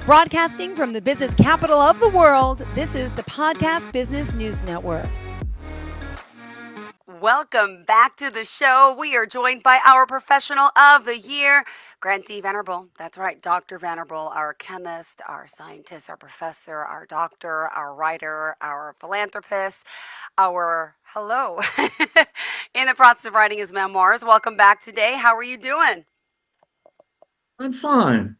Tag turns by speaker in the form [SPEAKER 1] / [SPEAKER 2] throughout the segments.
[SPEAKER 1] Broadcasting from the business capital of the world, this is the Podcast Business News Network. Welcome back to the show. We are joined by our professional of the year, Grant D. Venerable. That's right, Dr. Venerable, our chemist, our scientist, our professor, our doctor, our writer, our philanthropist, in the process of writing his memoirs. Welcome back today. How are you doing?
[SPEAKER 2] I'm fine.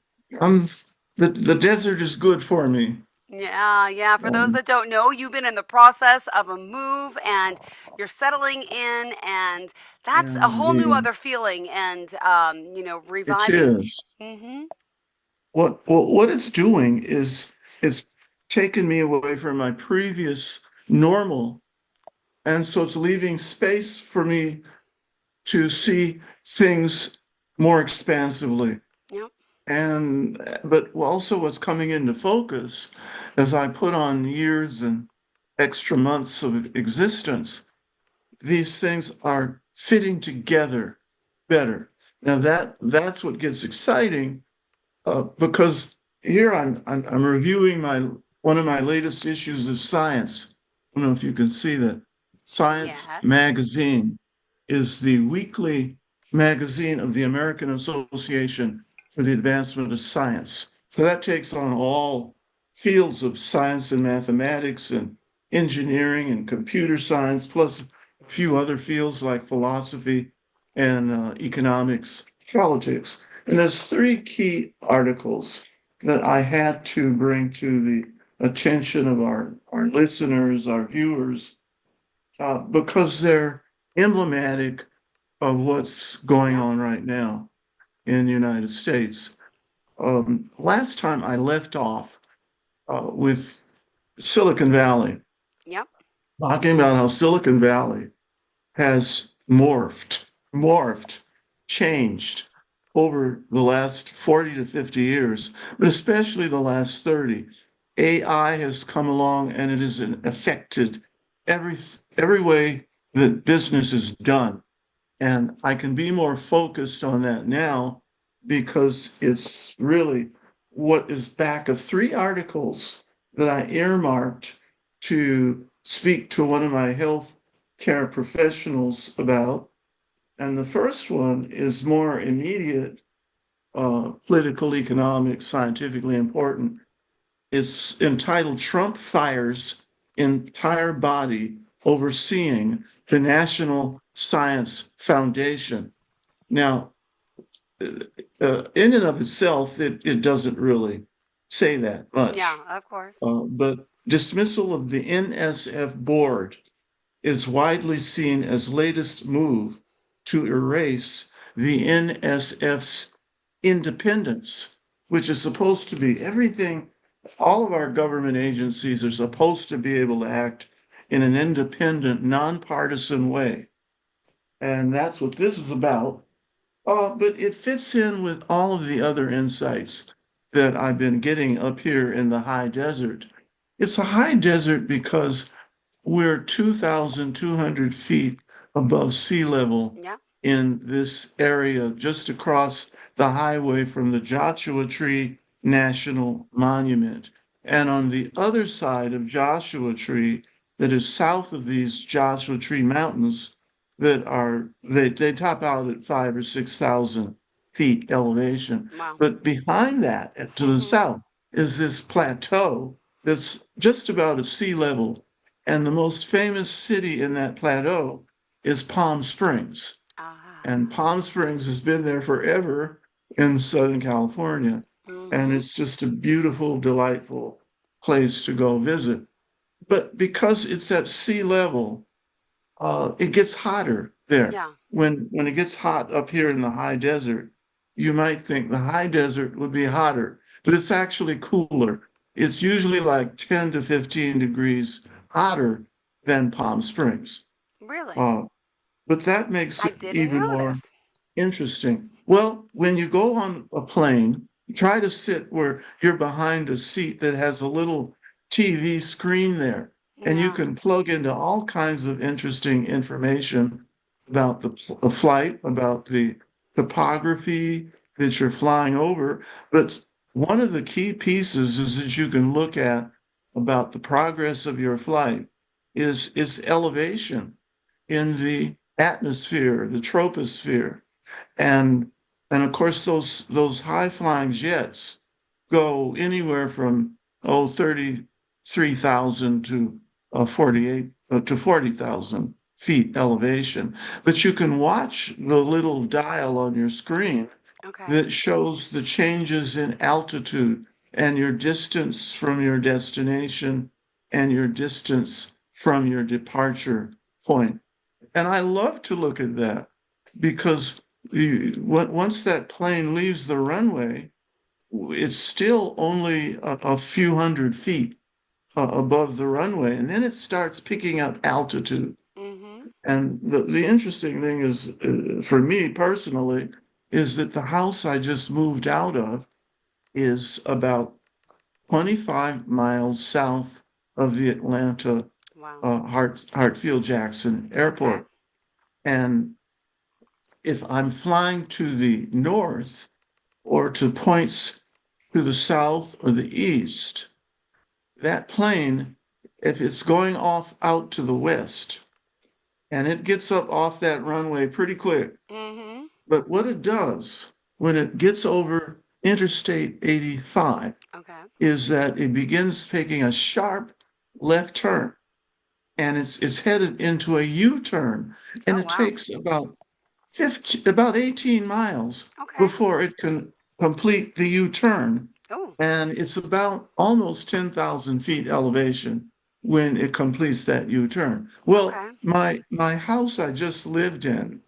[SPEAKER 2] The desert is good for me.
[SPEAKER 1] Yeah. For those
[SPEAKER 2] Um,
[SPEAKER 1] that don't know, you've been in the process of a move and you're settling in, and that's
[SPEAKER 2] yeah,
[SPEAKER 1] a whole new
[SPEAKER 2] indeed.
[SPEAKER 1] other feeling and,
[SPEAKER 2] It
[SPEAKER 1] reviving.
[SPEAKER 2] is.
[SPEAKER 1] Mm-hmm.
[SPEAKER 2] What it's doing is it's taken me away from my previous normal, and so it's leaving space for me to see things more expansively.
[SPEAKER 1] Yep.
[SPEAKER 2] But also what's coming into focus as I put on years and extra months of existence, these things are fitting together better. Now that's what gets exciting, because here I'm reviewing my one of my latest issues of Science. I don't know if you can see that. Science
[SPEAKER 1] Yes.
[SPEAKER 2] magazine is the weekly magazine of the American Association for the Advancement of Science. So that takes on all fields of science and mathematics and engineering and computer science, plus a few other fields like philosophy and economics, politics. And there's three key articles that I had to bring to the attention of our listeners, our viewers, because they're emblematic of what's going
[SPEAKER 1] Yep.
[SPEAKER 2] on right now in the United States. Last time I left off with Silicon Valley,
[SPEAKER 1] Yep.
[SPEAKER 2] talking about how Silicon Valley has morphed, changed over the last 40 to 50 years, but especially the last 30. AI has come along and it has affected every every way that business is done. And I can be more focused on that now because it's really what is back of three articles that I earmarked to speak to one of my health care professionals about. And the first one is more immediate, political, economic, scientifically important. It's entitled Trump Fires Entire Body Overseeing the National Science Foundation. Now, in and of itself, it doesn't really say that
[SPEAKER 1] Yeah,
[SPEAKER 2] much.
[SPEAKER 1] of course.
[SPEAKER 2] But dismissal of the NSF board is widely seen as latest move to erase the NSF's independence, which is supposed to be everything. All of our government agencies are supposed to be able to act in an independent, nonpartisan way. And that's what this is about. But it fits in with all of the other insights that I've been getting up here in the high desert. It's a high desert because we're 2,200 feet above sea level
[SPEAKER 1] Yeah.
[SPEAKER 2] in this area just across the highway from the Joshua Tree National Monument. And on the other side of Joshua Tree, that is south of these Joshua Tree Mountains, they top out at 5 or 6,000 feet elevation.
[SPEAKER 1] Wow.
[SPEAKER 2] But behind that, to the south, is this plateau that's just about at sea level, and the most famous city in that plateau is Palm Springs. And
[SPEAKER 1] Ah.
[SPEAKER 2] Palm Springs has been there forever in Southern California. And
[SPEAKER 1] Mm-hmm.
[SPEAKER 2] it's just a beautiful, delightful place to go visit. But because it's at sea level, it gets hotter there.
[SPEAKER 1] Yeah.
[SPEAKER 2] When it gets hot up here in the high desert, you might think the high desert would be hotter, but it's actually cooler. It's usually like 10 to 15 degrees hotter than Palm Springs.
[SPEAKER 1] Really?
[SPEAKER 2] Uh, but that makes
[SPEAKER 1] I
[SPEAKER 2] it
[SPEAKER 1] didn't
[SPEAKER 2] even
[SPEAKER 1] know
[SPEAKER 2] more
[SPEAKER 1] this.
[SPEAKER 2] interesting. Well, when you go on a plane, try to sit where you're behind a seat that has a little TV screen there, and you
[SPEAKER 1] Yeah.
[SPEAKER 2] can plug into all kinds of interesting information about the flight, about the topography that you're flying over. But one of the key pieces is that you can look at about the progress of your flight is its elevation in the atmosphere, the troposphere. And and of course those high flying jets go anywhere from 33,000 to 48 to 40,000 feet elevation. But you can watch the little dial on your screen
[SPEAKER 1] Okay.
[SPEAKER 2] that shows the changes in altitude and your distance from your destination and your distance from your departure point. And I love to look at that because once that plane leaves the runway, it's still only a few hundred feet above the runway, and then it starts picking up altitude.
[SPEAKER 1] Mm-hmm.
[SPEAKER 2] And the interesting thing is, for me personally, is that the house I just moved out of is about 25 miles south of the Atlanta
[SPEAKER 1] Wow.
[SPEAKER 2] Hartsfield Jackson
[SPEAKER 1] Okay.
[SPEAKER 2] Airport. And if I'm flying to the north or to points to the south or the east, that plane, if it's going off out to the west, and it gets up off that runway pretty quick,
[SPEAKER 1] Mm-hmm.
[SPEAKER 2] but what it does when it gets over Interstate 85
[SPEAKER 1] Okay.
[SPEAKER 2] is that it begins taking a sharp left turn and it's headed into a U-turn, and
[SPEAKER 1] Oh,
[SPEAKER 2] it
[SPEAKER 1] wow.
[SPEAKER 2] takes about 18 miles
[SPEAKER 1] Okay.
[SPEAKER 2] before it can complete the U-turn.
[SPEAKER 1] Oh,
[SPEAKER 2] And it's about almost 10,000 feet elevation when it completes that U-turn. Well,
[SPEAKER 1] okay.
[SPEAKER 2] my house I just lived in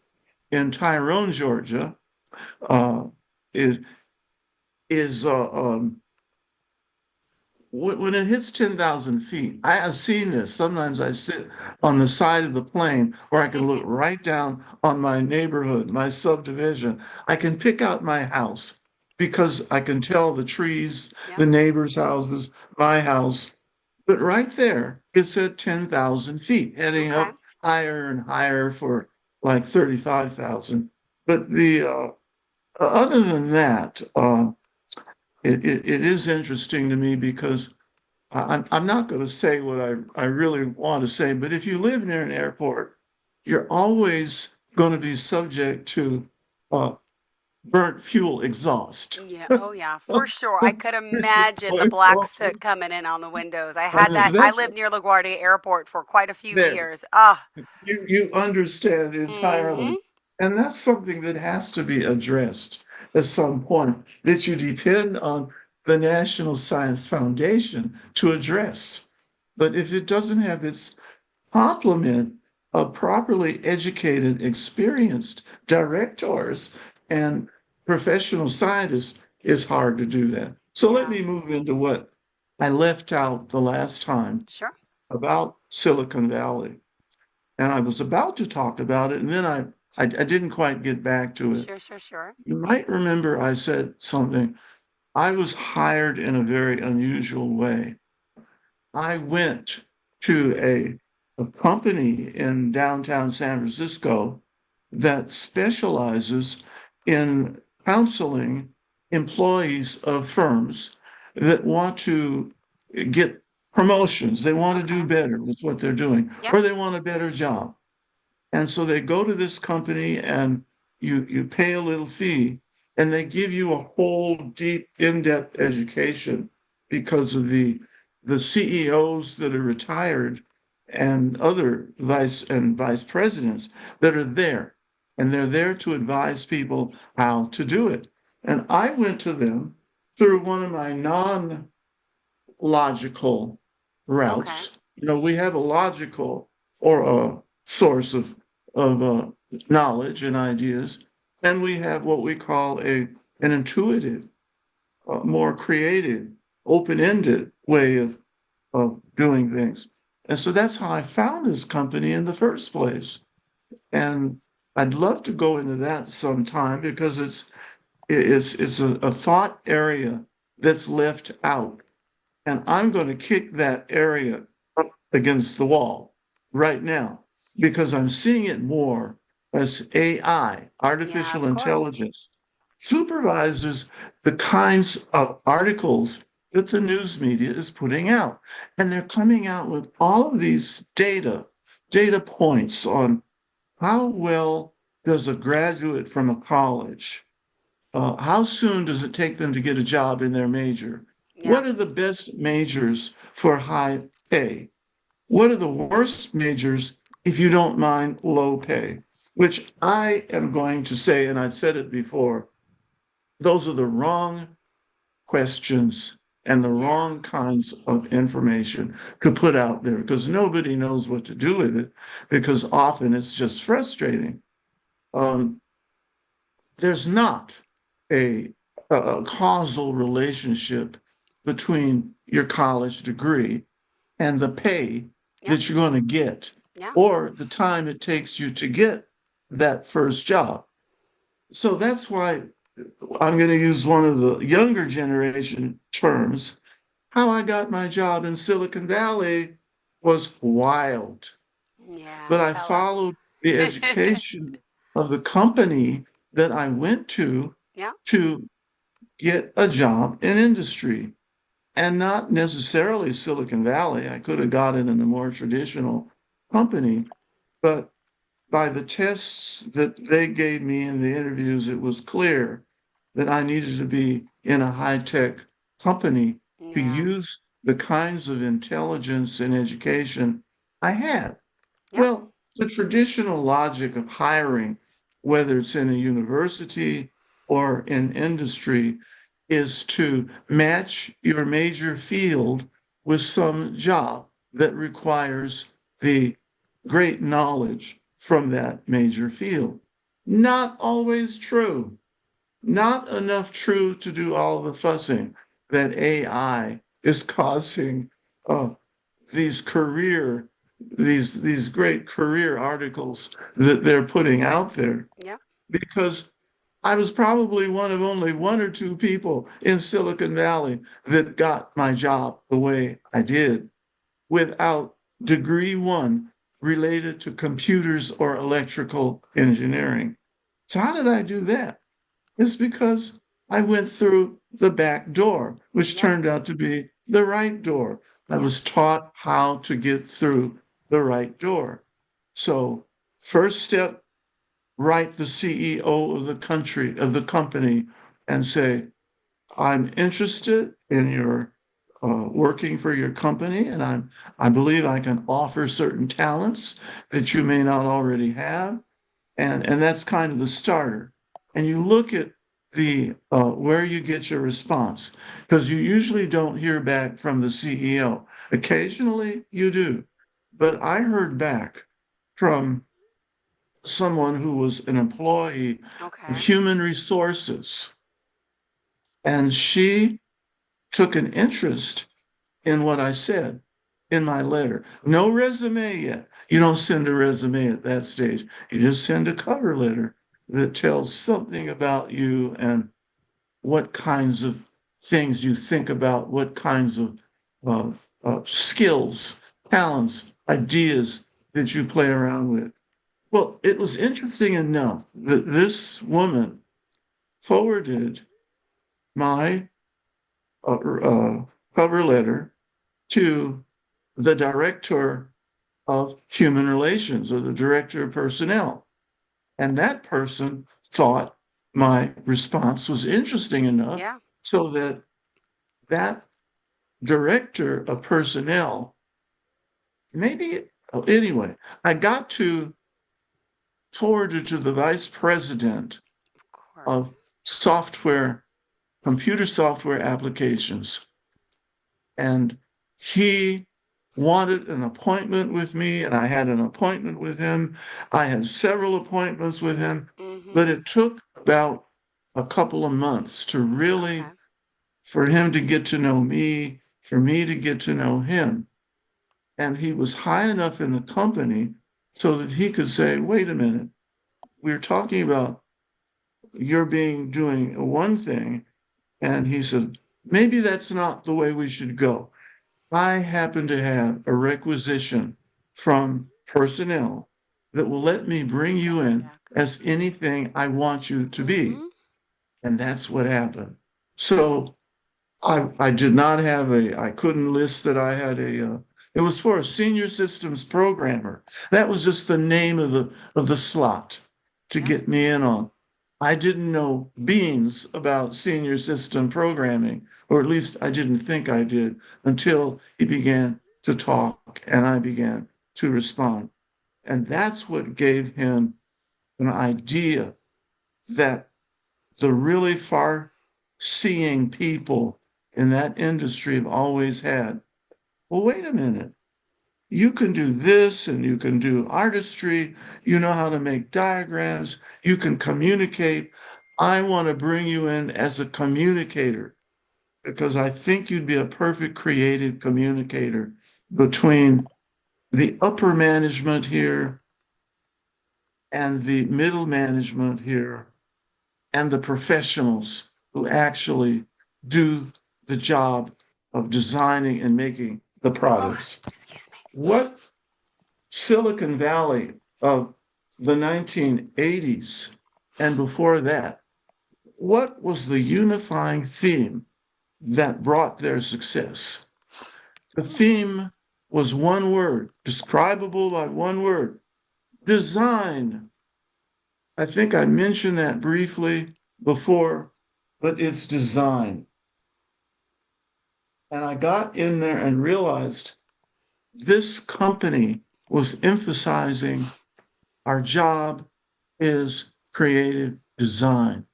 [SPEAKER 2] Tyrone, Georgia, uh, is is when it hits 10,000 feet. I have seen this. Sometimes I sit on the side of the plane where I can look right down on my neighborhood, my subdivision. I can pick out my house because I can tell the trees,
[SPEAKER 1] Yep.
[SPEAKER 2] the neighbors' houses, my house. But right there, it's at 10,000 feet, heading
[SPEAKER 1] Okay.
[SPEAKER 2] up higher and higher for like 35,000. But the other than that, it is interesting to me because I'm not going to say what I really want to say, but if you live near an airport, you're always going to be subject to uh, burnt fuel exhaust.
[SPEAKER 1] Yeah. Oh, yeah. For sure. I could imagine the black soot coming in on the windows. I had that. I
[SPEAKER 2] That's
[SPEAKER 1] lived near LaGuardia Airport for quite a few
[SPEAKER 2] there.
[SPEAKER 1] years. Ah.
[SPEAKER 2] You understand
[SPEAKER 1] Mm-hmm.
[SPEAKER 2] entirely. And that's something that has to be addressed at some point that you depend on the National Science Foundation to address. But if it doesn't have its complement of properly educated, experienced directors and professional scientists, it's hard to do that. So let
[SPEAKER 1] Yeah.
[SPEAKER 2] me move into what I left out the last time
[SPEAKER 1] Sure.
[SPEAKER 2] about Silicon Valley. And I was about to talk about it, and then I didn't quite get back to it.
[SPEAKER 1] Sure. Sure. Sure.
[SPEAKER 2] You might remember I said something. I was hired in a very unusual way. I went to a company in downtown San Francisco that specializes in counseling employees of firms that want to get promotions. They want to do
[SPEAKER 1] Okay.
[SPEAKER 2] better with what they're doing,
[SPEAKER 1] Yep.
[SPEAKER 2] or they want a better job. And so they go to this company and you pay a little fee and they give you a whole deep, in-depth education because of the CEOs that are retired and other vice presidents that are there. And they're there to advise people how to do it. And I went to them through one of my non-logical
[SPEAKER 1] Okay.
[SPEAKER 2] routes. You know, we have a logical or a source of knowledge and ideas, and we have what we call an intuitive, more creative, open-ended way of doing things. And so that's how I found this company in the first place. And I'd love to go into that sometime because it's a thought area that's left out. And I'm going to kick that area up against the wall right now because I'm seeing it more as AI,
[SPEAKER 1] Yeah.
[SPEAKER 2] artificial
[SPEAKER 1] Of course.
[SPEAKER 2] intelligence, supervises the kinds of articles that the news media is putting out. And they're coming out with all of these data points on how well does a graduate from a college, how soon does it take them to get a job in their major?
[SPEAKER 1] Yeah.
[SPEAKER 2] What are the best majors for high pay? What are the worst majors, if you don't mind, low pay? Which I am going to say, and I said it before, those are the wrong questions and the
[SPEAKER 1] Yeah.
[SPEAKER 2] wrong kinds of information to put out there because nobody knows what to do with it because often it's just frustrating. Um, there's not a, a causal relationship between your college degree and the pay
[SPEAKER 1] Yeah.
[SPEAKER 2] that you're going to get
[SPEAKER 1] Yeah.
[SPEAKER 2] or the time it takes you to get that first job. So that's why I'm going to use one of the younger generation terms. How I got my job in Silicon Valley was wild,
[SPEAKER 1] Yeah.
[SPEAKER 2] but I
[SPEAKER 1] Tell us.
[SPEAKER 2] followed the education of the company that I went
[SPEAKER 1] Yeah.
[SPEAKER 2] to get a job in industry and not necessarily Silicon Valley. I could have got it in a more traditional company, but by the tests that they gave me in the interviews, it was clear that I needed to be in a high tech company to
[SPEAKER 1] Yeah.
[SPEAKER 2] use the kinds of intelligence and education I had.
[SPEAKER 1] Yep.
[SPEAKER 2] Well, the traditional logic of hiring, whether it's in a university or in industry, is to match your major field with some job that requires the great knowledge from that major field. Not always true. Not enough true to do all the fussing that AI is causing uh, these career these great career articles that they're putting out there
[SPEAKER 1] Yep.
[SPEAKER 2] because I was probably one of only one or two people in Silicon Valley that got my job the way I did without degree one related to computers or electrical engineering. So how did I do that? It's because I went through the back door, which
[SPEAKER 1] Yep.
[SPEAKER 2] turned out to be the right door. I
[SPEAKER 1] Yep.
[SPEAKER 2] was taught how to get through the right door. So, first step, write the CEO of the country, of the company, and say, I'm interested in your working for your company, and I believe I can offer certain talents that you may not already have and that's kind of the starter. And you look at the where you get your response because you usually don't hear back from the CEO. Occasionally you do, but I heard back from someone who was an employee of
[SPEAKER 1] Okay.
[SPEAKER 2] human resources, and she took an interest in what I said in my letter. No resume yet. You don't send a resume at that stage. You just send a cover letter that tells something about you and what kinds of things you think about, what kinds of uh, skills, talents, ideas that you play around with. Well, it was interesting enough that this woman forwarded my cover letter to the director of human relations or the director of personnel. And that person thought my response was interesting enough
[SPEAKER 1] Yeah.
[SPEAKER 2] so that that director of personnel, maybe, anyway, I got to forward it to the vice president
[SPEAKER 1] Of course.
[SPEAKER 2] of software, computer software applications. And he wanted an appointment with me, and I had an appointment with him. I had several appointments with him, but
[SPEAKER 1] Mm-hmm.
[SPEAKER 2] it took about a couple of months to really,
[SPEAKER 1] Okay.
[SPEAKER 2] for him to get to know me, for me to get to know him. And he was high enough in the company so that he could say, wait a minute, we're talking about you're being doing one thing. And he said, maybe that's not the way we should go. I happen to have a requisition from personnel that will let me bring you in
[SPEAKER 1] Rolodex.
[SPEAKER 2] as anything I want you to be.
[SPEAKER 1] Mm-hmm.
[SPEAKER 2] And that's what happened. So I did not have I couldn't list that I had it was for a senior systems programmer. That was just the name of the slot to
[SPEAKER 1] Yeah.
[SPEAKER 2] get me in on. I didn't know beans about senior system programming, or at least I didn't think I did until he began to talk and I began to respond. And that's what gave him an idea that the really far seeing people in that industry have always had. Well, wait a minute. You can do this and you can do artistry. You know how to make diagrams. You can communicate. I want to bring you in as a communicator because I think you'd be a perfect creative communicator between the upper management here and the middle management here and the professionals who actually do the job of designing and making the
[SPEAKER 1] Oh,
[SPEAKER 2] products.
[SPEAKER 1] excuse me.
[SPEAKER 2] What Silicon Valley of the 1980s and before that, what was the unifying theme that brought their success? The theme was one word, describable by one word: design. I think I mentioned that briefly before, but it's design. And I got in there and realized this company was emphasizing our job is creative design.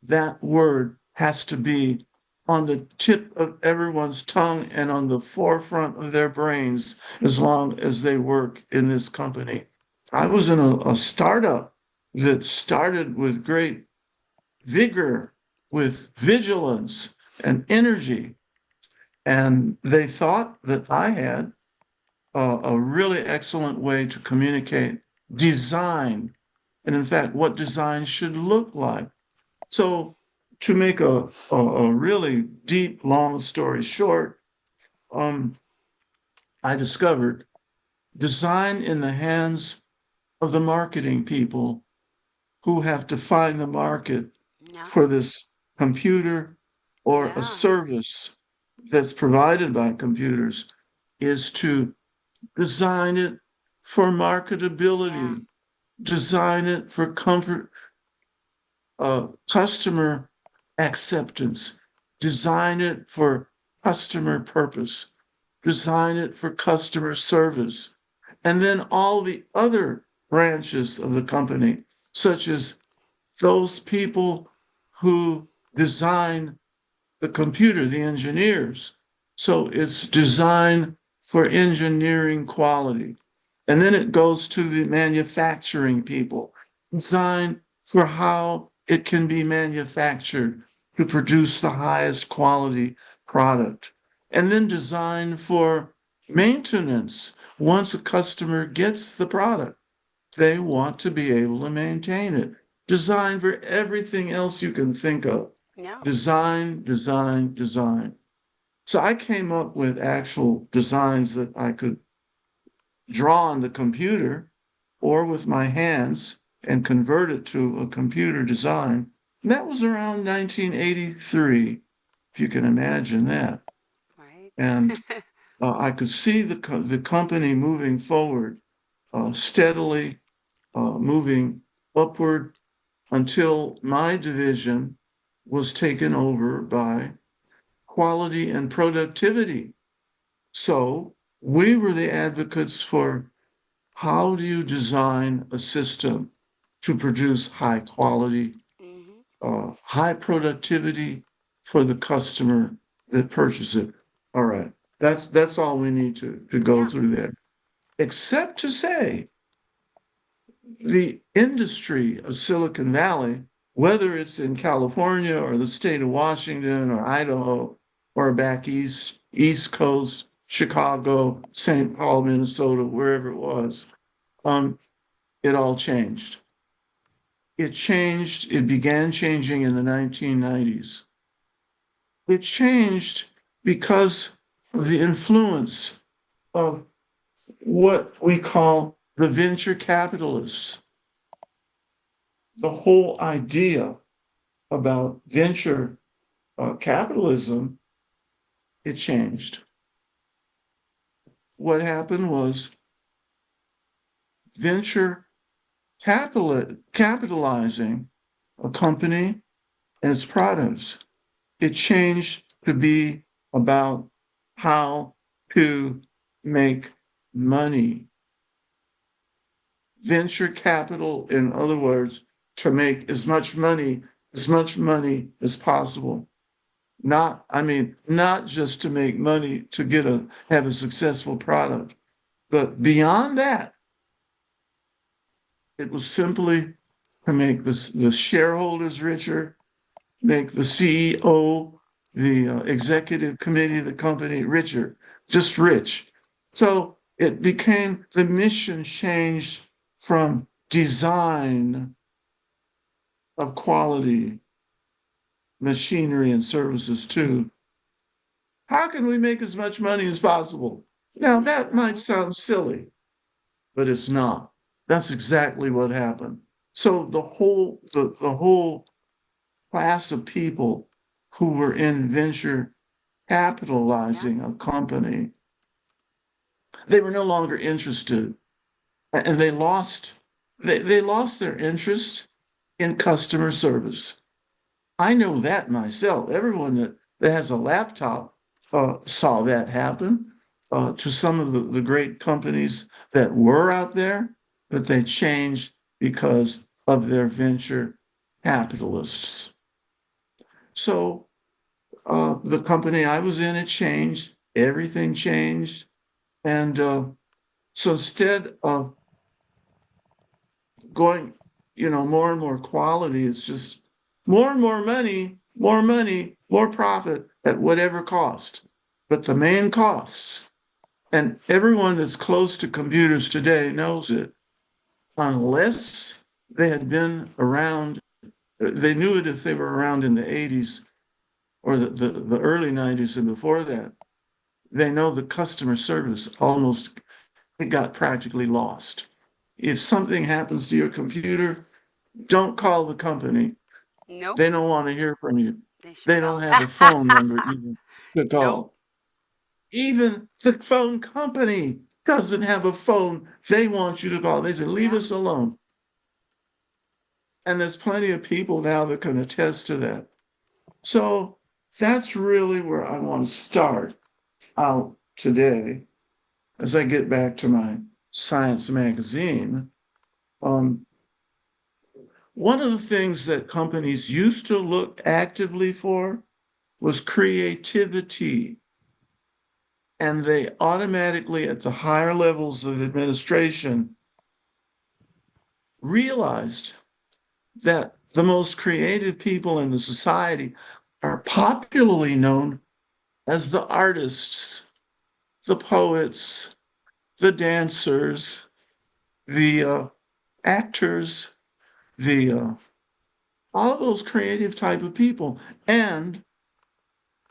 [SPEAKER 2] That word has to be on the tip of everyone's tongue and on the forefront of their brains as long as they work in this company. I was in a startup that started with great vigor, with vigilance and energy. And they thought that I had a really excellent way to communicate design, and in fact, what design should look like. So, to make a really deep, long story short, um, I discovered design in the hands of the marketing people who have to find the market
[SPEAKER 1] Yeah.
[SPEAKER 2] for this computer or a
[SPEAKER 1] Yeah.
[SPEAKER 2] service that's provided by computers is to design it for
[SPEAKER 1] Yeah.
[SPEAKER 2] marketability, design it for comfort, customer acceptance, design it for customer purpose, design it for customer service, and then all the other branches of the company, such as those people who design the computer, the engineers. So it's design for engineering quality. And then it goes to the manufacturing people, design for how it can be manufactured to produce the highest quality product. And then design for maintenance. Once a customer gets the product, they want to be able to maintain it. Design for everything else you can think of.
[SPEAKER 1] Yeah.
[SPEAKER 2] Design, design, design. So I came up with actual designs that I could draw on the computer or with my hands and convert it to a computer design. And that was around 1983, if you can imagine that.
[SPEAKER 1] Right.
[SPEAKER 2] And I could see the company moving forward steadily, moving upward until my division was taken over by quality and productivity. So we were the advocates for how do you design a system to produce high quality,
[SPEAKER 1] Hmm.
[SPEAKER 2] high productivity for the customer that purchases it. All right, that's all we need to go
[SPEAKER 1] Yeah.
[SPEAKER 2] through there. Except to say, the industry of Silicon Valley, whether it's in California or the state of Washington or Idaho or back East Coast, Chicago, St. Paul, Minnesota, wherever it was, um, it all changed. It changed, it began changing in the 1990s. It changed because of the influence of what we call the venture capitalists. The whole idea about venture capitalism, it changed. What happened was venture capitalizing a company and its products. It changed to be about how to make money. Venture capital, in other words, to make as much money as possible. Not just to make money to have a successful product, but beyond that, it was simply to make the shareholders richer, make the CEO, the executive committee of the company richer, just rich. So the mission changed from design of quality machinery and services to how can we make as much money as possible? Now, that might
[SPEAKER 1] Right.
[SPEAKER 2] sound silly, but it's not. That's exactly what happened. So the whole class of people who were in venture
[SPEAKER 1] Yeah.
[SPEAKER 2] capitalizing a company, they were no longer interested, and they lost their interest in customer service. I know that myself. Everyone that has a laptop saw that happen to some of the great companies that were out there, but they changed because of their venture capitalists. So the company I was in, it changed. Everything changed. And so instead of going, more and more quality, it's just more and more money, more profit at whatever cost. But the main costs, and everyone that's close to computers today knows it, unless they had been around, they knew it if they were around in the 80s or the early 90s and before that. They know the customer service almost, it got practically lost. If something happens to your computer, don't call the company.
[SPEAKER 1] Nope.
[SPEAKER 2] They don't want to hear from you.
[SPEAKER 1] They sure
[SPEAKER 2] They don't
[SPEAKER 1] don't.
[SPEAKER 2] have a phone number even to
[SPEAKER 1] Nope.
[SPEAKER 2] call. Even the phone company doesn't have a phone they want you to call. They say, leave
[SPEAKER 1] Yeah.
[SPEAKER 2] us alone. And there's plenty of people now that can attest to that. So that's really where I want to start out today as I get back to my science magazine. Um, One of the things that companies used to look actively for was creativity. And they automatically, at the higher levels of administration, realized that the most creative people in the society are popularly known as the artists, the poets, the dancers, the actors, the all of those creative type of people, and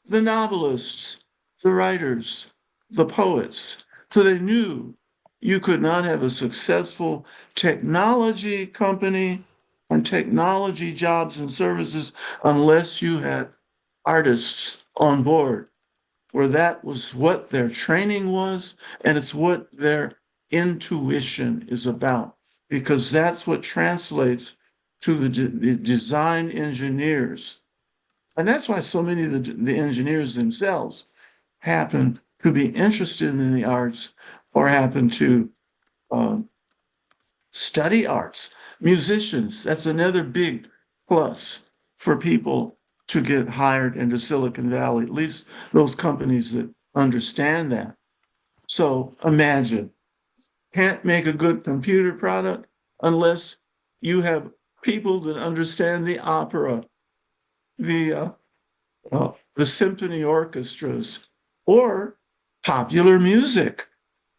[SPEAKER 2] the novelists, the writers, the poets. So they knew you could not have a successful technology company and technology jobs and services unless you had artists on board, where that was what their training was, and it's what their intuition is about, because that's what translates to the design engineers. And that's why so many of the engineers themselves happen to be interested in the arts or happen to uh, study arts. Musicians, that's another big plus for people to get hired into Silicon Valley, at least those companies that understand that. So imagine, can't make a good computer product unless you have people that understand the opera, the the symphony orchestras, or popular music,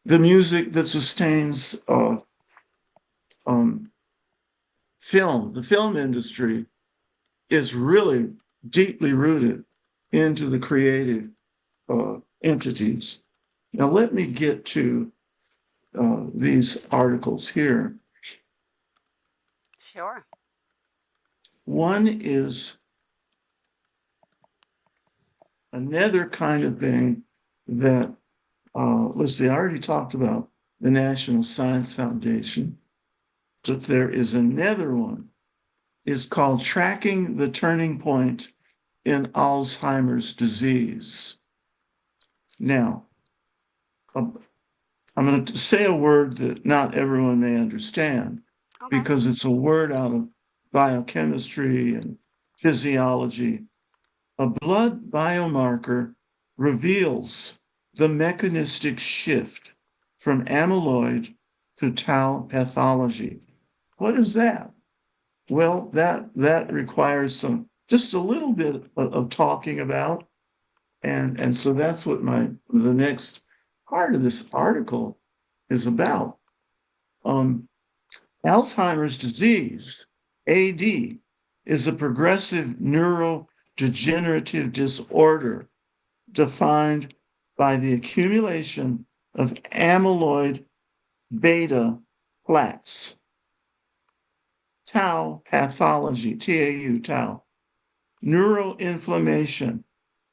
[SPEAKER 2] the music that sustains um, film. The film industry is really deeply rooted into the creative entities. Now, let me get to these articles here.
[SPEAKER 1] Sure.
[SPEAKER 2] One is another kind of thing that, let's see, I already talked about the National Science Foundation, but there is another one. It's called Tracking the Turning Point in Alzheimer's Disease. Now, I'm going to say a word that not everyone may understand
[SPEAKER 1] Okay.
[SPEAKER 2] because it's a word out of biochemistry and physiology. A blood biomarker reveals the mechanistic shift from amyloid to tau pathology. What is that? Well, that requires just a little bit of talking about, and so that's what the next part of this article is about. Alzheimer's disease, AD, is a progressive neurodegenerative disorder defined by the accumulation of amyloid beta plaques. Tau pathology, TAU, tau, neuroinflammation,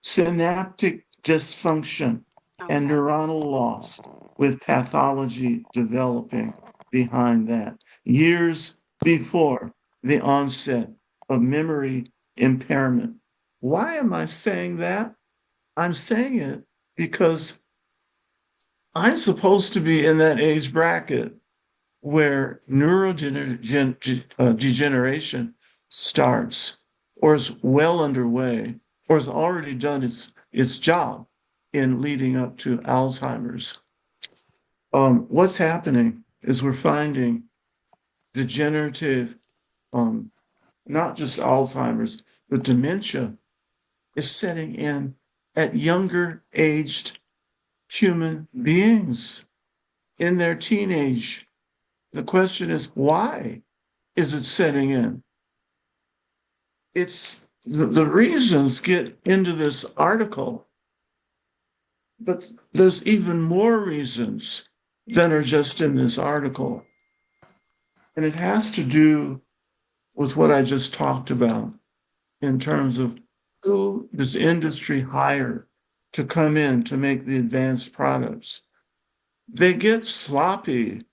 [SPEAKER 2] synaptic dysfunction, and
[SPEAKER 1] Okay.
[SPEAKER 2] neuronal loss, with pathology developing behind that years before the onset of memory impairment. Why am I saying that? I'm saying it because I'm supposed to be in that age bracket where neurodegeneration starts or is well underway or has already done its job in leading up to Alzheimer's. What's happening is we're finding degenerative, not just Alzheimer's, but dementia is setting in at younger aged human beings in their teenage. The question is, why is it setting in? It's the reasons get into this article, but there's even more reasons than are just in this article. And it has to do with what I just talked about in terms of who does industry hire to come in to make the advanced products. They get sloppy.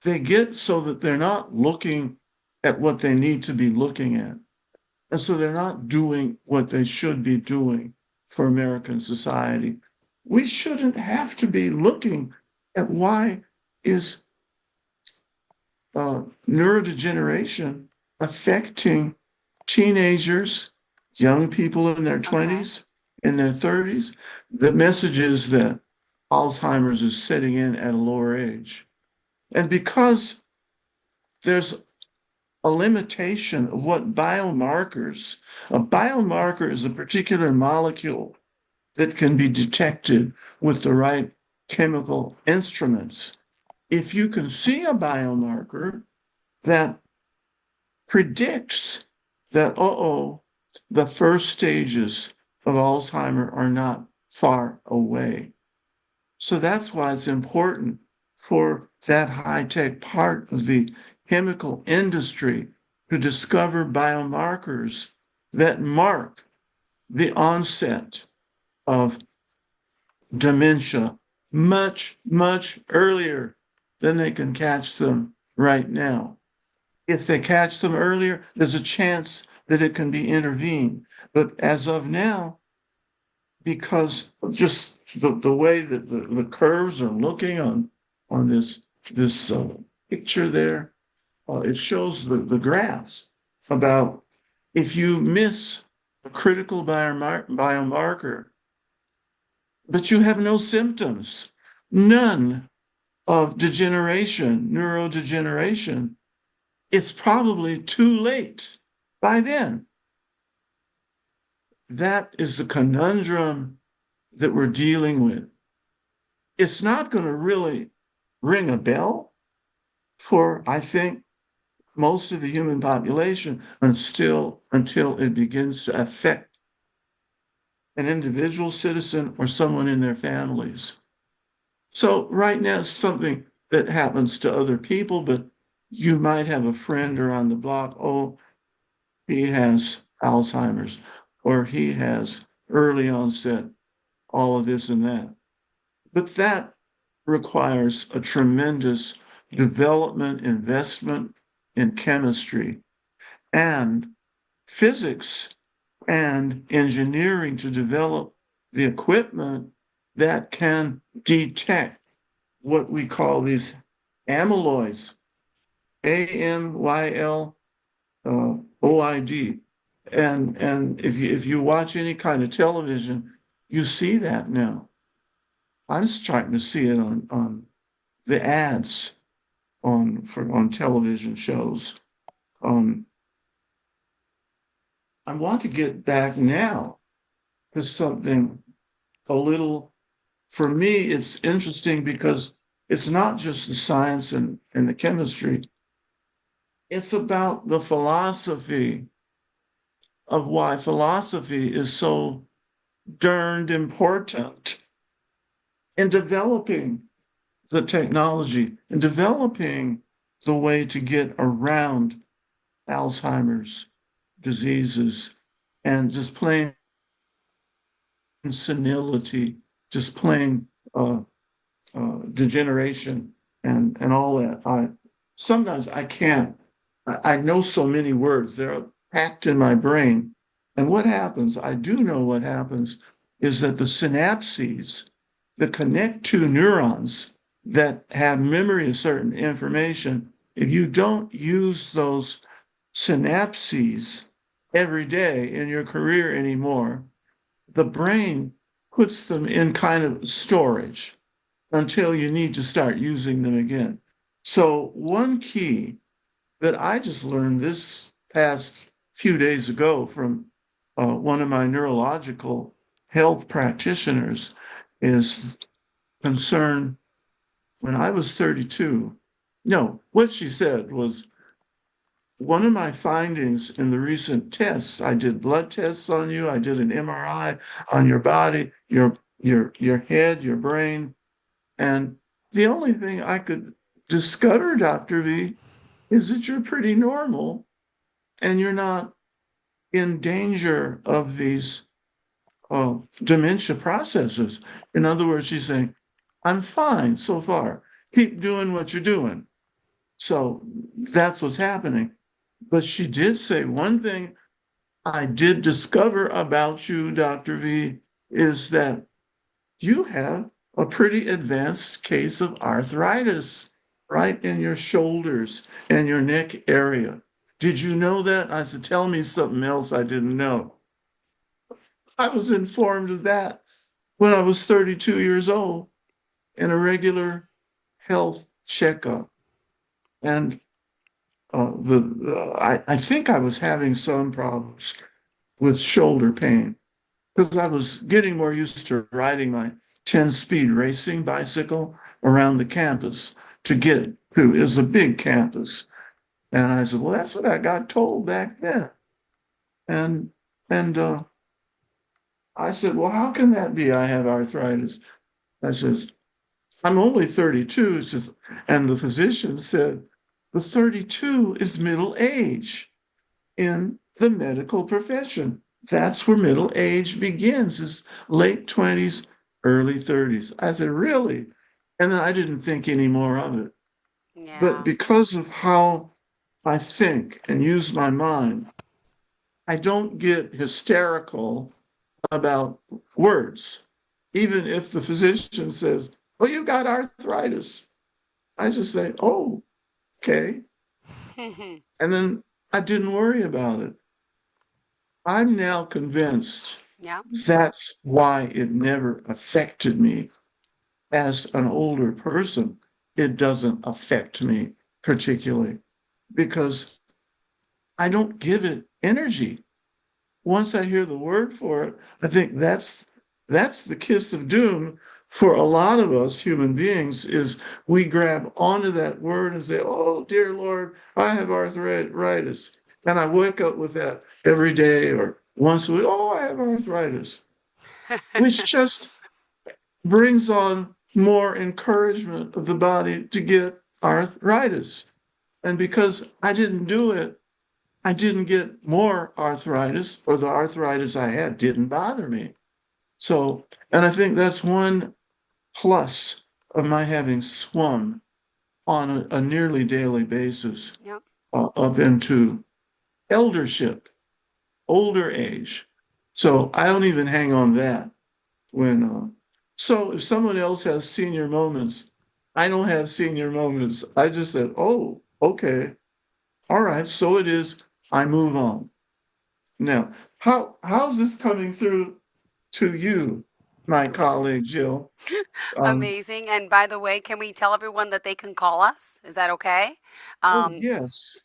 [SPEAKER 2] They get so that they're not looking at what they need to be looking at. And so they're not doing what they should be doing for American society. We shouldn't have to be looking at why is neurodegeneration affecting teenagers, young people in their
[SPEAKER 1] Okay.
[SPEAKER 2] 20s, in their 30s. The message is that Alzheimer's is setting in at a lower age. And because there's a limitation of what biomarkers, a biomarker is a particular molecule that can be detected with the right chemical instruments. If you can see a biomarker that predicts that, the first stages of Alzheimer are not far away. So that's why it's important for that high-tech part of the chemical industry to discover biomarkers that mark the onset of dementia much, much earlier than they can catch them right now. If they catch them earlier, there's a chance that it can be intervened. But as of now, because of just the way that the curves are looking on this picture there, it shows the graphs about if you miss a critical biomarker, but you have no symptoms, none of degeneration, neurodegeneration, it's probably too late by then. That is the conundrum that we're dealing with. It's not going to really ring a bell for, I think, most of the human population until it begins to affect an individual citizen or someone in their families. So right now, it's something that happens to other people, but you might have a friend around the block. Oh, he has Alzheimer's, or he has early onset, all of this and that. But that requires a tremendous development, investment in chemistry and physics and engineering to develop the equipment that can detect what we call these amyloids, AMYLOID. And if you watch any kind of television, you see that now. I'm starting to see it on the ads on television shows. Um, I want to get back now to something a little, for me, it's interesting because it's not just the science and the chemistry, it's about the philosophy of why philosophy is so darned important in developing the technology and developing the way to get around Alzheimer's diseases and just plain senility, just plain degeneration and all that. Sometimes I can't. I know so many words. They're packed in my brain. And what happens, I do know what happens, is that the synapses that connect two neurons that have memory of certain information, if you don't use those synapses every day in your career anymore, the brain puts them in kind of storage until you need to start using them again. So, one key that I just learned this past few days ago from one of my neurological health practitioners is concerned when I was 32. No, what she said was one of my findings in the recent tests, I did blood tests on you, I did an MRI on your body, your head, your brain, and the only thing I could discover, Dr. V, is that you're pretty normal and you're not in danger of these dementia processes. In other words, she's saying, I'm fine so far. Keep doing what you're doing. So that's what's happening. But she did say one thing I did discover about you, Dr. V, is that you have a pretty advanced case of arthritis right in your shoulders and your neck area. Did you know that? I said, tell me something else I didn't know. I was informed of that when I was 32 years old in a regular health checkup. And I think I was having some problems with shoulder pain because I was getting more used to riding my 10-speed racing bicycle around the campus to get to, it was a big campus. And I said, well, that's what I got told back then. And and I said, well, how can that be? I have arthritis. I says, I'm only 32. It's just, and the physician said, the 32 is middle age in the medical profession. That's where middle age begins, is late 20s, early 30s. I said, really? And then I didn't think any more of it. But
[SPEAKER 1] Yeah.
[SPEAKER 2] because of how I think and use my mind, I don't get hysterical about words. Even if the physician says, oh, you got arthritis, I just say, oh, okay. And then I didn't worry about it. I'm now convinced
[SPEAKER 1] Yeah.
[SPEAKER 2] that's why it never affected me as an older person. It doesn't affect me particularly because I don't give it energy. Once I hear the word for it, I think that's the kiss of doom for a lot of us human beings is we grab onto that word and say, oh, dear Lord, I have arthritis. And I wake up with that every day or once a week, oh, I have arthritis, which just brings on more encouragement of the body to get arthritis. And because I didn't do it, I didn't get more arthritis, or the arthritis I had didn't bother me. So, and I think that's one plus of my having swum on a nearly daily basis
[SPEAKER 1] Yep.
[SPEAKER 2] up into eldership, older age. So I don't even hang on that when, so if someone else has senior moments, I don't have senior moments. I just said, oh, okay, all right, so it is. I move on. Now, how's this coming through to you, my colleague Jill? Um,
[SPEAKER 1] Amazing. And by the way, can we tell everyone that they can call us? Is that okay?
[SPEAKER 2] oh
[SPEAKER 1] Um,
[SPEAKER 2] yes,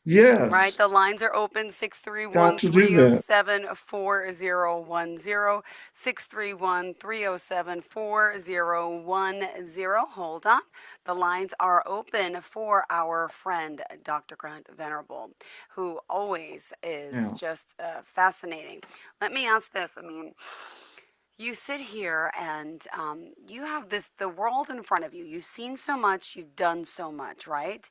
[SPEAKER 1] right,
[SPEAKER 2] yes,
[SPEAKER 1] the lines are open, six three
[SPEAKER 2] got
[SPEAKER 1] one
[SPEAKER 2] to do
[SPEAKER 1] three zero
[SPEAKER 2] that.
[SPEAKER 1] seven 4010, 631-307-4010. Hold on. The lines are open for our friend, Dr. Grant Venerable, who always is
[SPEAKER 2] Yeah,
[SPEAKER 1] just fascinating. Let me ask this. I mean, you sit here and you have the world in front of you. You've seen so much, you've done so much, right?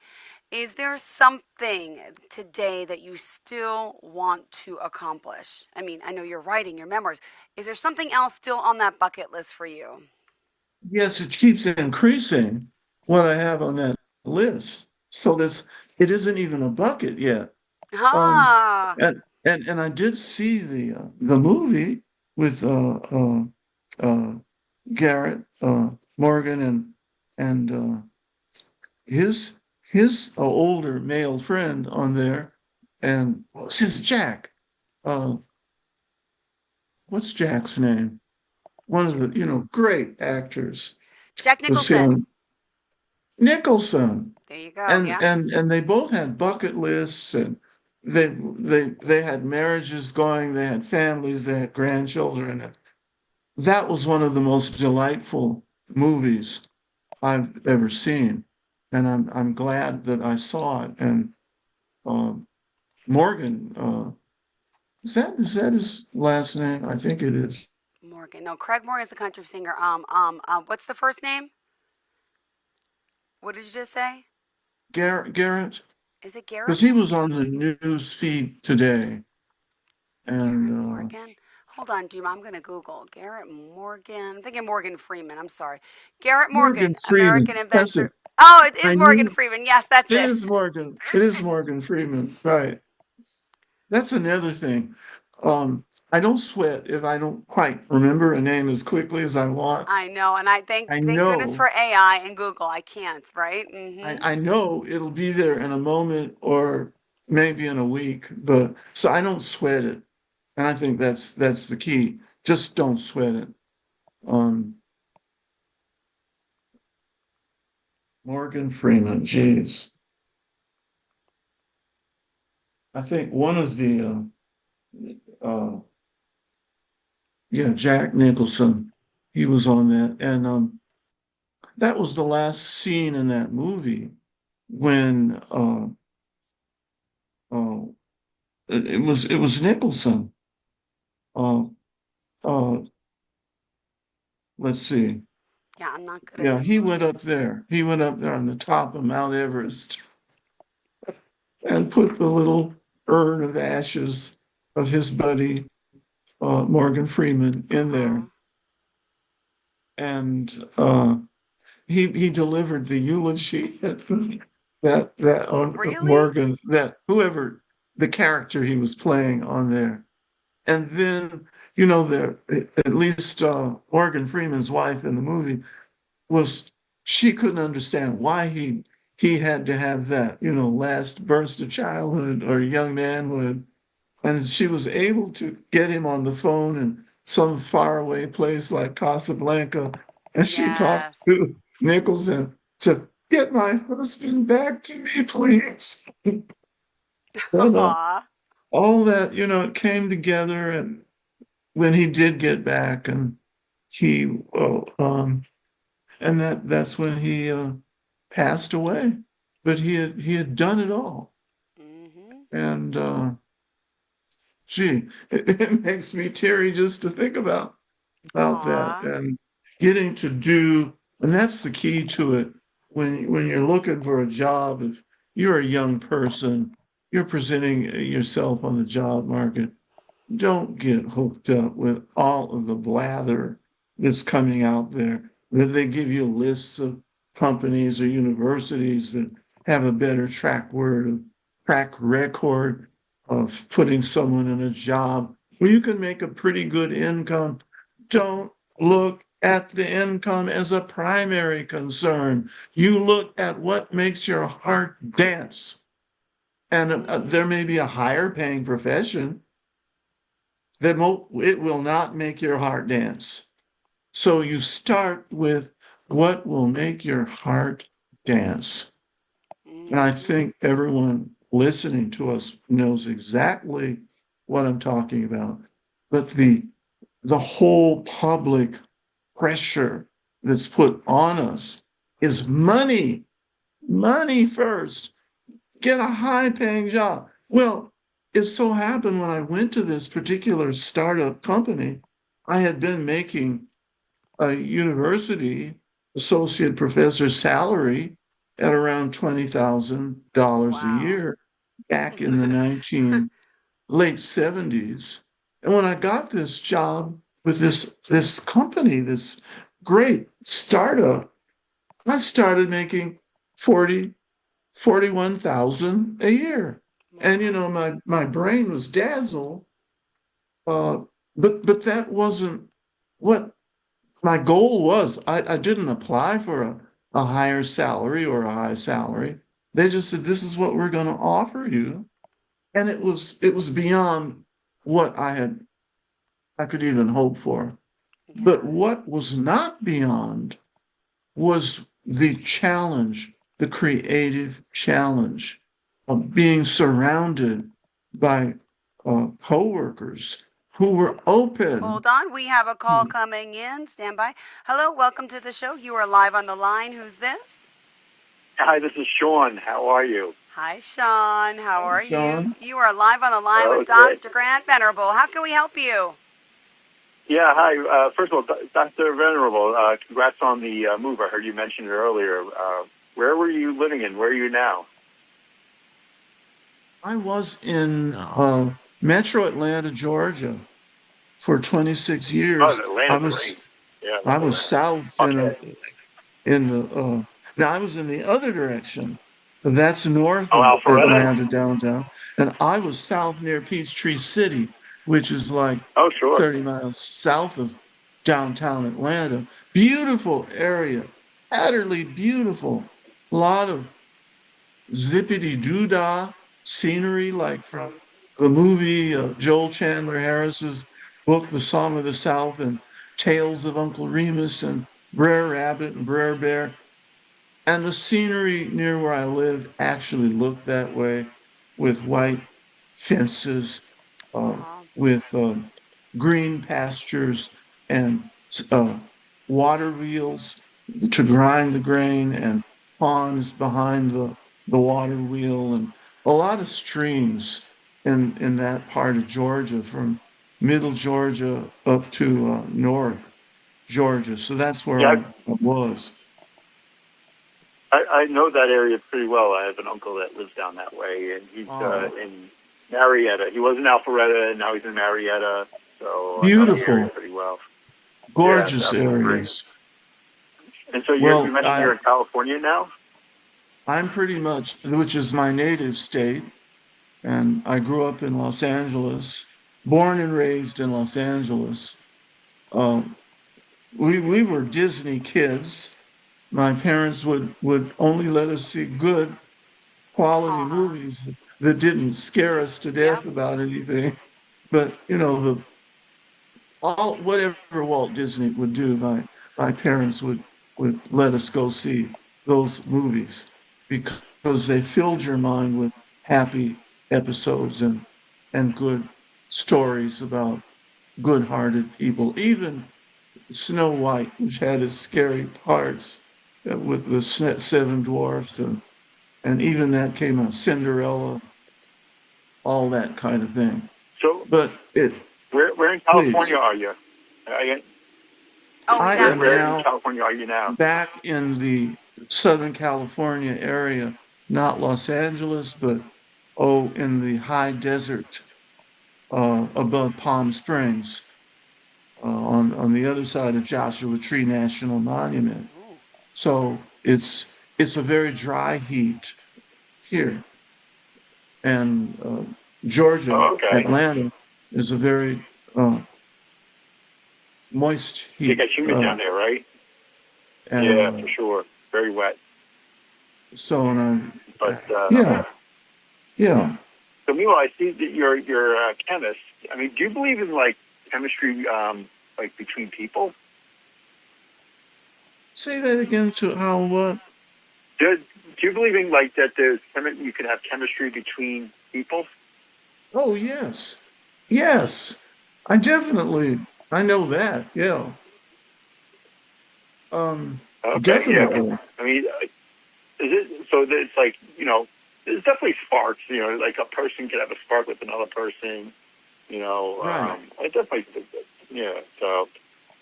[SPEAKER 1] Is there something today that you still want to accomplish? I mean, I know you're writing your memoirs. Is there something else still on that bucket list for you?
[SPEAKER 2] yes, it keeps increasing what I have on that list. So that's it isn't even a bucket yet. Um,
[SPEAKER 1] Ah,
[SPEAKER 2] and I did see the movie with uh, Garrett Morgan and his older male friend on there, and what's his Jack? Uh, what's Jack's name? One of
[SPEAKER 1] J-
[SPEAKER 2] the great actors
[SPEAKER 1] Jack
[SPEAKER 2] was
[SPEAKER 1] Nicholson.
[SPEAKER 2] him, Nicholson,
[SPEAKER 1] There you go.
[SPEAKER 2] and
[SPEAKER 1] Yeah.
[SPEAKER 2] they both had bucket lists, and they had marriages going, they had families, they had grandchildren, and that was one of the most delightful movies I've ever seen, and I'm glad that I saw it. And um, Morgan, is that his last name? I think it is.
[SPEAKER 1] Morgan. No, Craig Morgan is the country singer. What's the first name? What did you just say?
[SPEAKER 2] Garrett,
[SPEAKER 1] Is it Garrett
[SPEAKER 2] because he was on
[SPEAKER 1] Morgan?
[SPEAKER 2] the news feed today, and
[SPEAKER 1] Garrett Morgan. Hold on, Doom. I'm going to Google Garrett Morgan. I'm thinking Morgan Freeman. I'm sorry. Garrett
[SPEAKER 2] Morgan
[SPEAKER 1] Morgan,
[SPEAKER 2] Freeman.
[SPEAKER 1] American
[SPEAKER 2] That's it.
[SPEAKER 1] inventor. Oh, it is
[SPEAKER 2] I
[SPEAKER 1] Morgan
[SPEAKER 2] knew
[SPEAKER 1] Freeman. Yes, that's
[SPEAKER 2] it
[SPEAKER 1] it.
[SPEAKER 2] is Morgan. It is Morgan Freeman, right? That's another thing. Um, I don't sweat if I don't quite remember a name as quickly as I want.
[SPEAKER 1] I know, and I
[SPEAKER 2] I
[SPEAKER 1] thank goodness
[SPEAKER 2] know
[SPEAKER 1] for AI and Google. I can't, right? Mm-hmm.
[SPEAKER 2] I know it'll be there in a moment or maybe in a week, but so I don't sweat it. And I think that's the key. Just don't sweat it. Um, Morgan Freeman, geez. I think one of the yeah, Jack Nicholson, he was on that. And that was the last scene in that movie when uh it was Nicholson. Uh uh let's see.
[SPEAKER 1] Yeah, I'm not good
[SPEAKER 2] Yeah,
[SPEAKER 1] at
[SPEAKER 2] he went up
[SPEAKER 1] movies.
[SPEAKER 2] there. He went up there on the top of Mount Everest and put the little urn of ashes of his buddy Morgan Freeman
[SPEAKER 1] Uh
[SPEAKER 2] in there,
[SPEAKER 1] huh.
[SPEAKER 2] and he delivered the eulogy that on
[SPEAKER 1] Really?
[SPEAKER 2] Morgan, that whoever the character he was playing on there. And then, there at least Morgan Freeman's wife in the movie was she couldn't understand why he had to have that, last burst of childhood or young manhood. And she was able to get him on the phone in some faraway place like Casablanca. And she talked
[SPEAKER 1] Yes.
[SPEAKER 2] to Nicholson to get my husband back to me, please. And
[SPEAKER 1] Aw.
[SPEAKER 2] all that, it came together. And when he did get back, and he, and that's when he passed away. But he had done it all,
[SPEAKER 1] Mm-hmm.
[SPEAKER 2] and gee, it makes me teary just to think about that
[SPEAKER 1] Aw.
[SPEAKER 2] and getting to do. And that's the key to it. When you're looking for a job, if you're a young person, you're presenting yourself on the job market. Don't get hooked up with all of the blather that's coming out there. That they give you lists of companies or universities that have a better track record of putting someone in a job where you can make a pretty good income. Don't look at the income as a primary concern. You look at what makes your heart dance. And there may be a higher paying profession that it will not make your heart dance. So you start with what will make your heart dance. And I
[SPEAKER 1] Mm-hmm.
[SPEAKER 2] think everyone listening to us knows exactly what I'm talking about. But the whole public pressure that's put on us is money, money first. Get a high paying job. Well, it so happened when I went to this particular startup company, I had been making a university associate professor salary at around $20,000 a
[SPEAKER 1] Wow.
[SPEAKER 2] year back in the 19 late 70s. And when I got this job with this company, this great startup, I started making 41,000 a year. And
[SPEAKER 1] Wow.
[SPEAKER 2] my brain was dazzled. Uh, but that wasn't what my goal was. I didn't apply for a higher salary or a high salary. They just said, this is what we're going to offer you. And it was beyond what I could even hope for. But
[SPEAKER 1] Yeah.
[SPEAKER 2] what was not beyond was the challenge, the creative challenge of being surrounded by coworkers who were open.
[SPEAKER 1] Hold on. We have a call coming in. Stand by. Hello. Welcome to the show. You are live on the line. Who's this?
[SPEAKER 3] Hi, this is Sean. How are you?
[SPEAKER 1] Hi, Sean. How are you?
[SPEAKER 2] John,
[SPEAKER 1] You are live on the line with
[SPEAKER 3] Okay.
[SPEAKER 1] Dr. Grant Venerable. How can we help you?
[SPEAKER 3] Yeah, hi. First of all, Dr. Venerable, congrats on the move. I heard you mention it earlier. Where were you living in? Where are you now?
[SPEAKER 2] I was in Metro Atlanta, Georgia for 26
[SPEAKER 3] Oh,
[SPEAKER 2] years. I
[SPEAKER 3] Atlanta's great.
[SPEAKER 2] was
[SPEAKER 3] Yeah, I
[SPEAKER 2] I
[SPEAKER 3] love
[SPEAKER 2] was
[SPEAKER 3] Atlanta.
[SPEAKER 2] south
[SPEAKER 3] Okay.
[SPEAKER 2] in the now I was in the other direction. That's north
[SPEAKER 3] Oh,
[SPEAKER 2] of
[SPEAKER 3] Alpharetta?
[SPEAKER 2] Atlanta downtown, and I was south near Peachtree City, which is like
[SPEAKER 3] Oh, sure.
[SPEAKER 2] 30 miles south of downtown Atlanta. Beautiful area, utterly beautiful. A lot of zippity doo dah scenery, like from the movie Joel Chandler Harris's book, The Song of the South, and Tales of Uncle Remus and Brer Rabbit and Brer Bear. And the scenery near where I lived actually looked that way, with white fences, uh,
[SPEAKER 1] Uh-huh.
[SPEAKER 2] with green pastures and uh, water wheels to grind the grain, and ponds behind the water wheel, and a lot of streams in that part of Georgia, from middle Georgia up to north Georgia. So that's where
[SPEAKER 3] Yeah,
[SPEAKER 2] I was.
[SPEAKER 3] I know that area pretty well. I have an uncle that lives down that way, and he's
[SPEAKER 2] Oh,
[SPEAKER 3] in Marietta. He was in Alpharetta, and now he's in Marietta, so I know the area
[SPEAKER 2] beautiful,
[SPEAKER 3] pretty well. Yeah, it's
[SPEAKER 2] gorgeous
[SPEAKER 3] absolutely great.
[SPEAKER 2] areas.
[SPEAKER 3] And so you
[SPEAKER 2] Well,
[SPEAKER 3] mentioned you're in California now?
[SPEAKER 2] I'm pretty much, which is my native state, and I grew up in Los Angeles, born and raised in Los Angeles. Um, we were Disney kids. My parents would only let us see good quality
[SPEAKER 1] Uh-huh.
[SPEAKER 2] movies that didn't scare us to
[SPEAKER 1] Yep.
[SPEAKER 2] death about anything. But the all whatever Walt Disney would do, my parents would let us go see those movies because they filled your mind with happy episodes and good stories about good-hearted people. Even Snow White, which had its scary parts with the seven dwarfs, and even that came out, Cinderella, all that kind of thing.
[SPEAKER 3] So
[SPEAKER 2] But
[SPEAKER 3] where in California
[SPEAKER 2] please,
[SPEAKER 3] are you? I,
[SPEAKER 1] Oh, he's
[SPEAKER 2] I
[SPEAKER 3] where
[SPEAKER 2] am
[SPEAKER 1] asking.
[SPEAKER 3] where in
[SPEAKER 2] now
[SPEAKER 3] California are you now?
[SPEAKER 2] back in the Southern California area, not Los Angeles, but in the high desert above Palm Springs. on the other side of Joshua Tree National Monument.
[SPEAKER 1] Ooh.
[SPEAKER 2] So it's a very dry heat here, and Georgia,
[SPEAKER 3] Oh, okay.
[SPEAKER 2] Atlanta is a very moist
[SPEAKER 3] It
[SPEAKER 2] heat,
[SPEAKER 3] gets humid down there, right?
[SPEAKER 2] and
[SPEAKER 3] Yeah, for sure. Very wet.
[SPEAKER 2] so and
[SPEAKER 3] But
[SPEAKER 2] yeah, yeah.
[SPEAKER 3] so meanwhile, I see that you're a chemist. I mean, do you believe in like chemistry, like between people?
[SPEAKER 2] Say that again. To how what?
[SPEAKER 3] Do you believe in like that? You can have chemistry between people.
[SPEAKER 2] Oh yes, yes. I know that. Yeah.
[SPEAKER 3] Okay, yeah.
[SPEAKER 2] Definitely.
[SPEAKER 3] I mean, is it so that it's like there's definitely sparks. Like a person could have a spark with another person.
[SPEAKER 2] Right.
[SPEAKER 3] I definitely think that. Yeah. So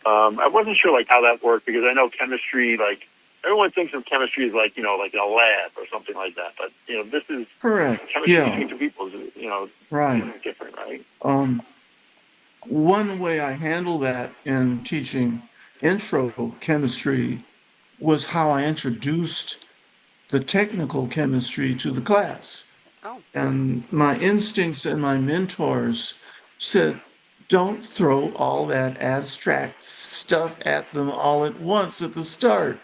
[SPEAKER 3] I wasn't sure like how that worked because I know chemistry like everyone thinks of chemistry as like like in a lab or something like that. But this is
[SPEAKER 2] Correct.
[SPEAKER 3] chemistry
[SPEAKER 2] Yeah.
[SPEAKER 3] between two people is
[SPEAKER 2] Right.
[SPEAKER 3] different, right?
[SPEAKER 2] Um, One way I handle that in teaching intro chemistry was how I introduced the technical chemistry to the class.
[SPEAKER 1] Oh.
[SPEAKER 2] And my instincts and my mentors said, don't throw all that abstract stuff at them all at once at the start.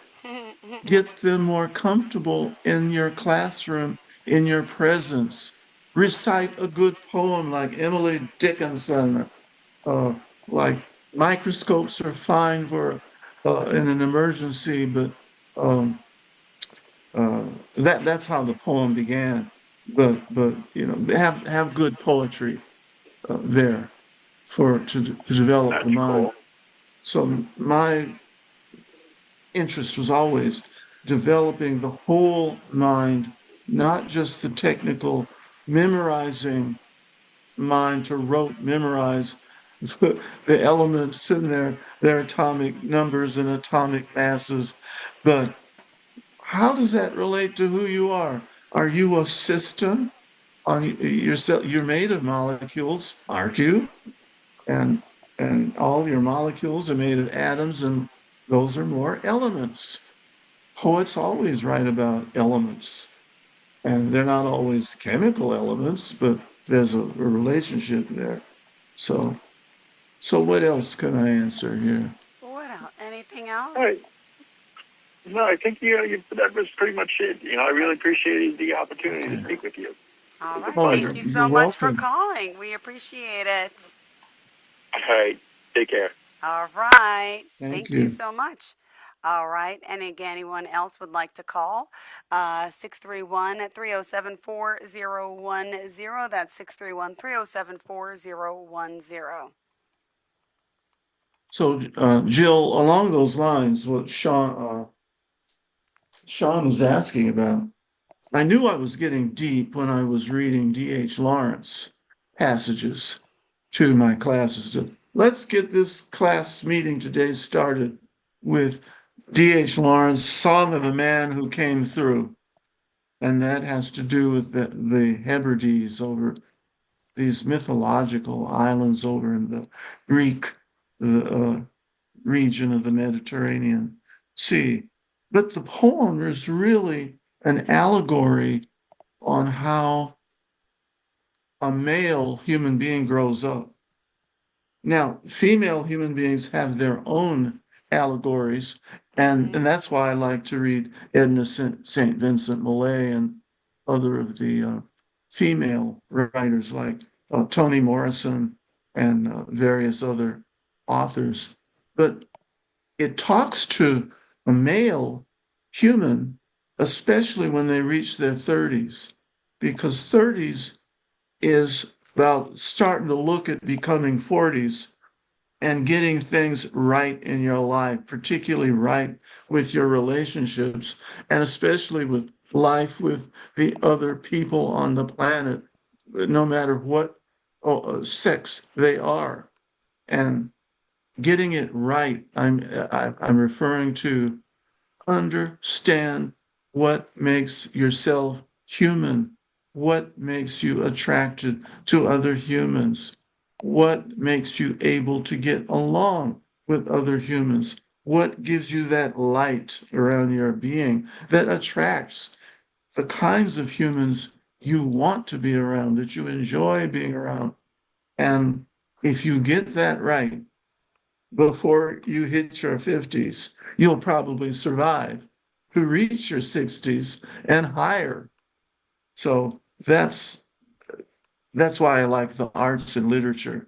[SPEAKER 2] Get them more comfortable in your classroom, in your presence. Recite a good poem like Emily Dickinson, uh, like microscopes are fine for in an emergency, but um, that's how the poem began. But have good poetry there to develop the
[SPEAKER 3] That's
[SPEAKER 2] mind.
[SPEAKER 3] cool.
[SPEAKER 2] So my interest was always developing the whole mind, not just the technical memorizing mind to rote memorize the elements and their atomic numbers and atomic masses, but how does that relate to who you are? Are you a system on yourself? You're made of molecules, aren't you? And and all your molecules are made of atoms, and those are more elements. Poets always write about elements, and they're not always chemical elements, but there's a relationship there. So, so what else can I answer here?
[SPEAKER 1] What else? Anything
[SPEAKER 3] All
[SPEAKER 1] else?
[SPEAKER 3] right. No, I think that was pretty much it. I
[SPEAKER 1] Okay.
[SPEAKER 3] really appreciated the opportunity to
[SPEAKER 2] Okay.
[SPEAKER 3] speak with you. It
[SPEAKER 1] All
[SPEAKER 3] was a
[SPEAKER 1] right.
[SPEAKER 2] Oh,
[SPEAKER 1] Thank
[SPEAKER 3] pleasure.
[SPEAKER 1] you
[SPEAKER 2] you're
[SPEAKER 1] so much for
[SPEAKER 2] welcome.
[SPEAKER 1] calling. We appreciate it.
[SPEAKER 3] All right. Take care.
[SPEAKER 1] All right.
[SPEAKER 2] Thank
[SPEAKER 1] Thank you
[SPEAKER 2] you.
[SPEAKER 1] so much. All right. And again, anyone else would like to call 631 307 4010. That's 631 307 4010.
[SPEAKER 2] So, Jill, along those lines, what Sean was asking about, I knew I was getting deep when I was reading D.H. Lawrence passages to my classes. Let's get this class meeting today started with D.H. Lawrence, Song of the Man Who Came Through. And that has to do with the Hebrides over these mythological islands over in the Greek the, region of the Mediterranean Sea. But the poem is really an allegory on how a male human being grows up. Now, female human beings have their own allegories, and that's why I like to read Edna St. Vincent Millay and other of the female writers like Toni Morrison and various other authors. But it talks to a male human, especially when they reach their 30s, because 30s is about starting to look at becoming 40s and getting things right in your life, particularly right with your relationships, and especially with life with the other people on the planet, no matter what sex they are. And getting it right, I'm referring to understand what makes yourself human, what makes you attracted to other humans. What makes you able to get along with other humans? What gives you that light around your being that attracts the kinds of humans you want to be around, that you enjoy being around? And if you get that right before you hit your 50s, you'll probably survive to reach your 60s and higher. So that's why I like the arts and literature,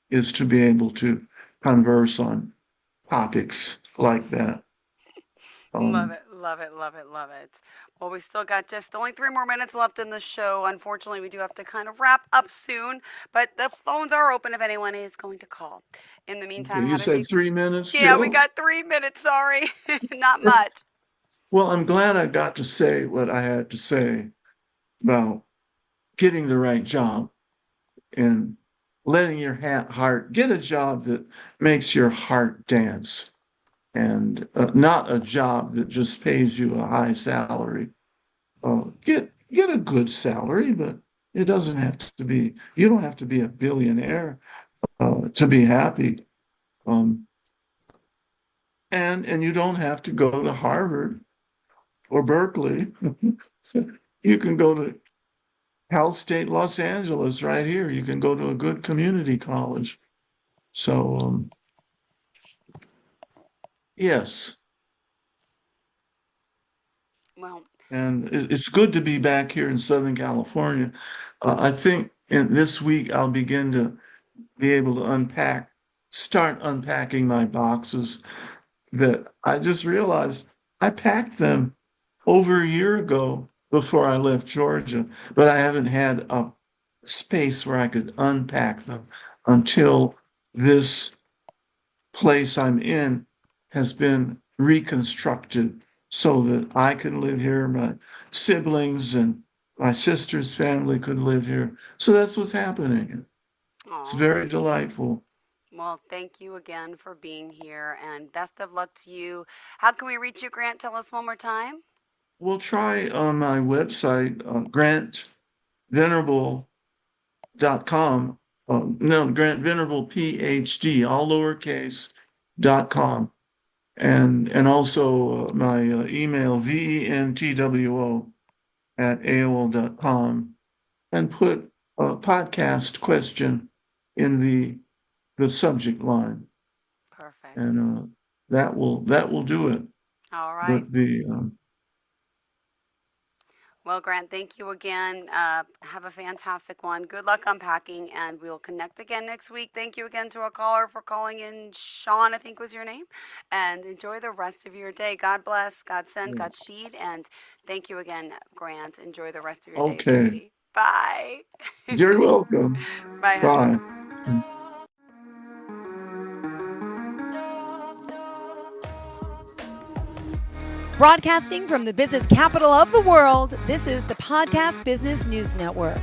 [SPEAKER 2] is to be able to converse on topics like that.
[SPEAKER 1] Love
[SPEAKER 2] Um,
[SPEAKER 1] it, love it, love it, love it. Well, we still got just only 3 more minutes left in the show. Unfortunately, we do have to kind of wrap up soon, but the phones are open if anyone is going to call. In the
[SPEAKER 2] okay,
[SPEAKER 1] meantime,
[SPEAKER 2] you
[SPEAKER 1] how does
[SPEAKER 2] said
[SPEAKER 1] you?
[SPEAKER 2] 3 minutes
[SPEAKER 1] Yeah, we
[SPEAKER 2] still?
[SPEAKER 1] got 3 minutes. Sorry, not much.
[SPEAKER 2] Well, I'm glad I got to say what I had to say about getting the right job and letting your heart get a job that makes your heart dance, and not a job that just pays you a high salary. Get a good salary, but it doesn't have to be. You don't have to be a billionaire to be happy. Um, and you don't have to go to Harvard or Berkeley. You can go to Cal State Los Angeles right here. You can go to a good community college. So yes,
[SPEAKER 1] Well,
[SPEAKER 2] and it's good to be back here in Southern California. I think in this week I'll begin to be able to start unpacking my boxes that I just realized I packed them over a year ago before I left Georgia, but I haven't had a space where I could unpack them until this place I'm in has been reconstructed so that I can live here, my siblings and my sister's family could live here. So that's what's happening. It's
[SPEAKER 1] oh,
[SPEAKER 2] very delightful.
[SPEAKER 1] well, thank you again for being here, and best of luck to you. How can we reach you, Grant? Tell us one more time.
[SPEAKER 2] We'll try on my website, grantvenerable.com. No, Grant Venerable PhD, all lowercase.com. And also my email, ventwo at AOL.com, and put a podcast question in the subject line.
[SPEAKER 1] Perfect.
[SPEAKER 2] And that will do it.
[SPEAKER 1] All right.
[SPEAKER 2] But the
[SPEAKER 1] Well, Grant, thank you again. Have a fantastic one. Good luck unpacking, and we'll connect again next week. Thank you again to our caller for calling in. Sean, I think was your name. And enjoy the rest of your day. God bless, God send,
[SPEAKER 2] Yes.
[SPEAKER 1] Godspeed. And thank you again, Grant. Enjoy the rest of your day,
[SPEAKER 2] Okay.
[SPEAKER 1] sweetie. Bye.
[SPEAKER 2] You're welcome.
[SPEAKER 1] Bye, honey.
[SPEAKER 2] Bye.
[SPEAKER 4] Broadcasting from the business capital of the world, this is the Podcast Business News Network.